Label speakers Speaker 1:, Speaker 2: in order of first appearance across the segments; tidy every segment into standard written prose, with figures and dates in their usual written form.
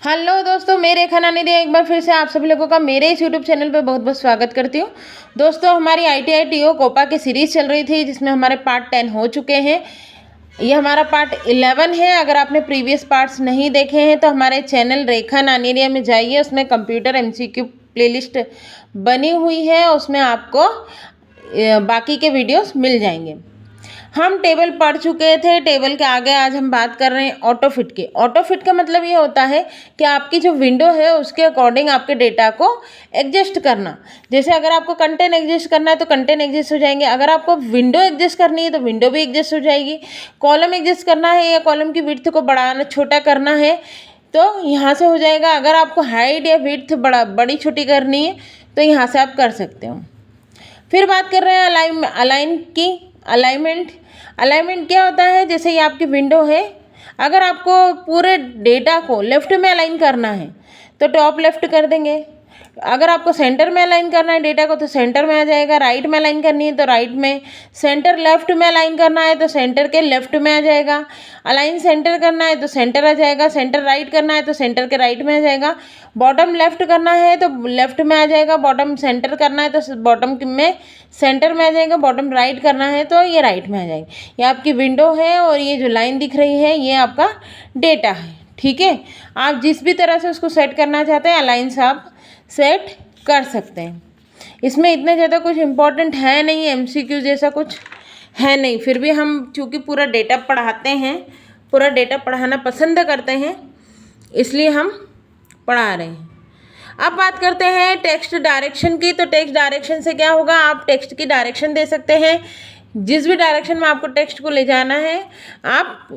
Speaker 1: Hello दोस्तों, मैं रेखा नानी एक बार फिर से आप सभी लोगों का मेरे इस यूट्यूब चैनल पे बहुत बहुत स्वागत करती हूँ। दोस्तों, हमारी ITI TO कोपा की सीरीज़ चल रही थी जिसमें हमारे पार्ट 10 हो चुके हैं। ये हमारा पार्ट 11 है। अगर आपने प्रीवियस पार्ट्स नहीं देखे हैं तो हमारे चैनल रेखा नानी में जाइए, उसमें कंप्यूटर MCQ प्लेलिस्ट बनी हुई है, उसमें आपको बाकी के वीडियोस मिल जाएंगे। हम टेबल पढ़ चुके थे। टेबल के आगे आज हम बात कर रहे हैं ऑटो फिट की। ऑटो फिट का मतलब ये होता है कि आपकी जो विंडो है उसके अकॉर्डिंग आपके डेटा को एडजस्ट करना। जैसे अगर आपको कंटेंट एडजस्ट करना है तो कंटेंट एडजस्ट हो जाएंगे, अगर आपको विंडो एडजस्ट करनी है तो विंडो भी एडजस्ट हो जाएगी। कॉलम एडजस्ट करना है या कॉलम की विड्थ को बढ़ाना छोटा करना है तो यहाँ से हो जाएगा। अगर आपको हाइट या विड्थ बड़ी छोटी करनी है तो यहाँ से आप कर सकते हो। फिर बात कर रहे हैं अलाइनमेंट। अलाइनमेंट क्या होता है? जैसे ये आपकी विंडो है, अगर आपको पूरे डेटा को लेफ्ट में अलाइन करना है तो टॉप लेफ्ट कर देंगे। अगर आपको सेंटर में अलाइन करना है डेटा को तो सेंटर में आ जाएगा। राइट में अलाइन करनी है तो राइट में। सेंटर लेफ्ट में अलाइन करना है तो सेंटर के लेफ्ट में आ जाएगा। अलाइन सेंटर करना है तो सेंटर आ जाएगा। सेंटर राइट करना है तो सेंटर के राइट में आ जाएगा। बॉटम लेफ्ट करना है तो लेफ्ट में आ जाएगा। बॉटम सेंटर करना है तो बॉटम में सेंटर में आ जाएगा। बॉटम राइट करना है तो ये राइट में आ जाएगा। ये आपकी विंडो है और ये जो लाइन दिख रही है ये आपका डेटा है। ठीक है, आप जिस भी तरह से उसको सेट करना चाहते हैं अलाइन से आप सेट कर सकते हैं। इसमें इतने ज़्यादा कुछ इम्पोर्टेंट है नहीं, MCQ जैसा कुछ है नहीं। फिर भी हम चूँकि पूरा डेटा पढ़ाते हैं, पूरा डेटा पढ़ाना पसंद करते हैं, इसलिए हम पढ़ा रहे हैं। अब बात करते हैं टेक्स्ट डायरेक्शन की। तो टेक्स्ट डायरेक्शन से क्या होगा, आप टेक्स्ट की डायरेक्शन दे सकते हैं। जिस भी डायरेक्शन में आपको टेक्स्ट को ले जाना है आप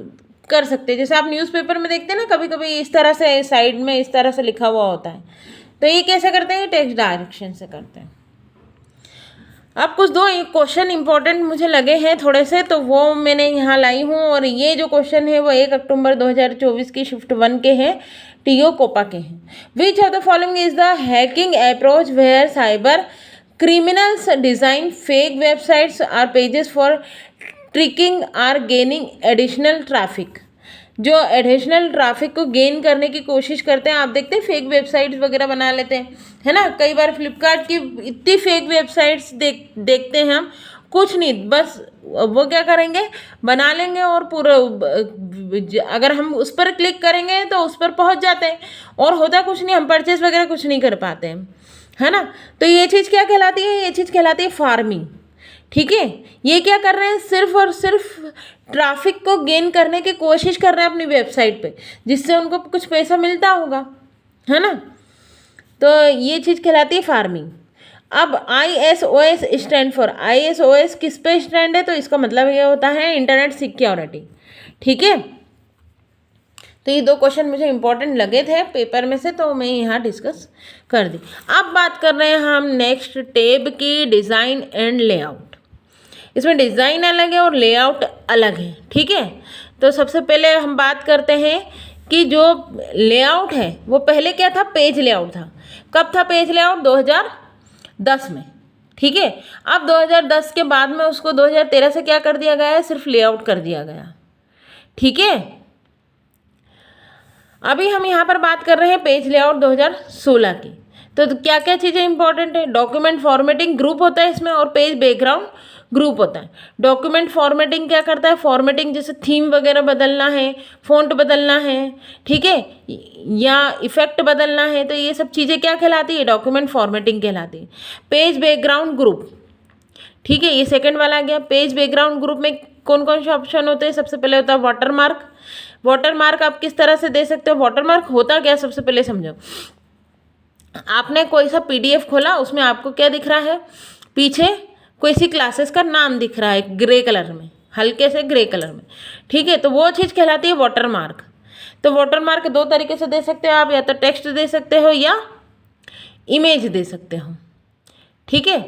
Speaker 1: कर सकते हैं। जैसे आप न्यूज़पेपर में देखते हैं ना, कभी कभी इस तरह से साइड में इस तरह से लिखा हुआ होता है, तो ये कैसे करते हैं? टेक्स्ट डायरेक्शन से करते हैं। अब कुछ दो क्वेश्चन इंपॉर्टेंट मुझे लगे हैं थोड़े से, तो वो मैंने यहाँ लाई हूँ। और ये जो क्वेश्चन है वो 1 अक्टूबर 2024 की शिफ्ट 1 के हैं, TO कोपा के हैं। Which of the following is the hacking approach where cyber criminals design fake websites or pages for tricking or gaining additional traffic? जो एडिशनल ट्रैफिक को गेन करने की कोशिश करते हैं। आप देखते हैं फेक वेबसाइट्स वगैरह बना लेते हैं, है ना। कई बार फ्लिपकार्ट की इतनी फेक वेबसाइट्स देखते हैं हम, कुछ नहीं, बस वो क्या करेंगे, बना लेंगे और पूरा अगर हम उस पर क्लिक करेंगे तो उस पर पहुंच जाते हैं और होता कुछ नहीं, हम परचेज वगैरह कुछ नहीं कर पाते हैं, है ना। तो ये चीज़ क्या कहलाती है? ये चीज़ कहलाती है फार्मिंग। ठीक है, ये क्या कर रहे हैं, सिर्फ और सिर्फ ट्रैफिक को गेन करने की कोशिश कर रहे हैं अपनी वेबसाइट पे, जिससे उनको कुछ पैसा मिलता होगा, है ना। तो ये चीज़ कहलाती है फार्मिंग। अब ISOS स्टैंड फॉर, ISOS किस पे स्टैंड है? तो इसका मतलब ये होता है इंटरनेट सिक्योरिटी। ठीक है, तो ये 2 क्वेश्चन मुझे इंपॉर्टेंट लगे थे पेपर में से, तो मैं यहाँ डिस्कस कर दी। अब बात कर रहे हैं हम नेक्स्ट टैब की, डिज़ाइन एंड लेआउट। इसमें डिज़ाइन अलग है और लेआउट अलग है। ठीक है, तो सबसे पहले हम बात करते हैं कि जो लेआउट है वो पहले क्या था? पेज लेआउट था। कब था पेज लेआउट? 2010 में। ठीक है, अब 2010 के बाद में उसको 2013 से क्या कर दिया गया है? सिर्फ लेआउट कर दिया गया। ठीक है, अभी हम यहाँ पर बात कर रहे हैं पेज लेआउट 2016 की। तो क्या क्या चीज़ें इंपॉर्टेंट है? डॉक्यूमेंट फॉर्मेटिंग ग्रुप होता है इसमें और पेज बैकग्राउंड ग्रुप होता है। डॉक्यूमेंट फॉर्मेटिंग क्या करता है? फॉर्मेटिंग जैसे थीम वगैरह बदलना है, फ़ॉन्ट बदलना है, ठीक है, या इफेक्ट बदलना है, तो ये सब चीज़ें क्या कहलाती है? डॉक्यूमेंट फॉर्मेटिंग कहलाती है। पेज बैकग्राउंड ग्रुप, ठीक है, ये सेकंड वाला आ गया। पेज बैकग्राउंड ग्रुप में कौन कौन से ऑप्शन होते हैं? सबसे पहले होता है वाटरमार्क। वाटरमार्क आप किस तरह से दे सकते हो? वाटरमार्क होता क्या, सबसे पहले समझो। आपने कोई सा PDF खोला, उसमें आपको क्या दिख रहा है? पीछे कोई सी क्लासेस का नाम दिख रहा है ग्रे कलर में, हल्के से ग्रे कलर में। ठीक है, तो वो चीज़ कहलाती है वाटरमार्क। तो वाटरमार्क 2 तरीके से दे सकते हो आप, या तो टेक्स्ट दे सकते हो या इमेज दे सकते हो। ठीक है,